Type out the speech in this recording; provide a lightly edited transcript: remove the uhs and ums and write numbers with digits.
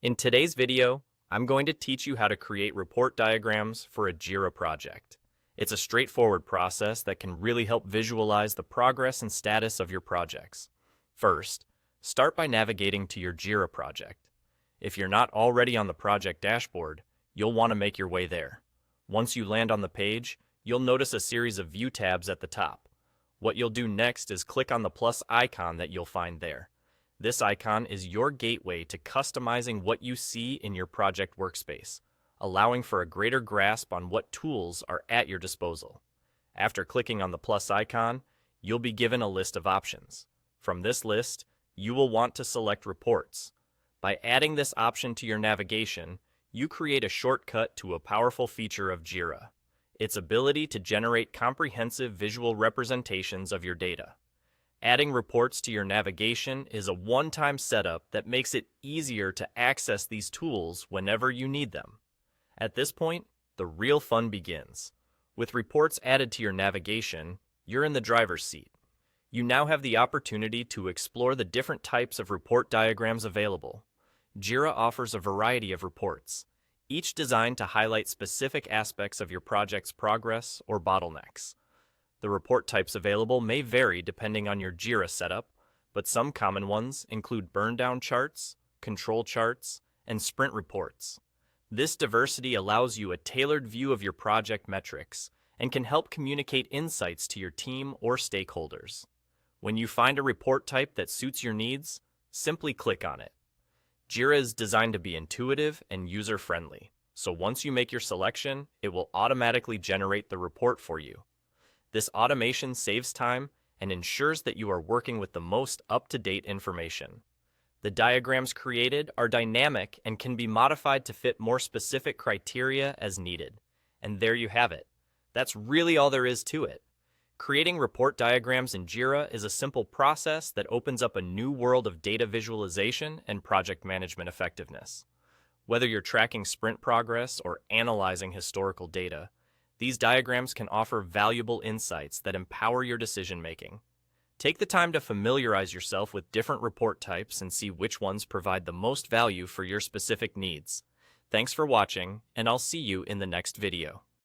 In today's video, I'm going to teach you how to create report diagrams for a Jira project. It's a straightforward process that can really help visualize the progress and status of your projects. First, start by navigating to your Jira project. If you're not already on the project dashboard, you'll want to make your way there. Once you land on the page, you'll notice a series of view tabs at the top. What you'll do next is click on the plus icon that you'll find there. This icon is your gateway to customizing what you see in your project workspace, allowing for a greater grasp on what tools are at your disposal. After clicking on the plus icon, you'll be given a list of options. From this list, you will want to select Reports. By adding this option to your navigation, you create a shortcut to a powerful feature of Jira: its ability to generate comprehensive visual representations of your data. Adding reports to your navigation is a one-time setup that makes it easier to access these tools whenever you need them. At this point, the real fun begins. With reports added to your navigation, you're in the driver's seat. You now have the opportunity to explore the different types of report diagrams available. Jira offers a variety of reports, each designed to highlight specific aspects of your project's progress or bottlenecks. The report types available may vary depending on your Jira setup, but some common ones include burn-down charts, control charts, and sprint reports. This diversity allows you a tailored view of your project metrics and can help communicate insights to your team or stakeholders. When you find a report type that suits your needs, simply click on it. Jira is designed to be intuitive and user-friendly, so once you make your selection, it will automatically generate the report for you. This automation saves time and ensures that you are working with the most up-to-date information. The diagrams created are dynamic and can be modified to fit more specific criteria as needed. And there you have it. That's really all there is to it. Creating report diagrams in Jira is a simple process that opens up a new world of data visualization and project management effectiveness. Whether you're tracking sprint progress or analyzing historical data, these diagrams can offer valuable insights that empower your decision-making. Take the time to familiarize yourself with different report types and see which ones provide the most value for your specific needs. Thanks for watching, and I'll see you in the next video.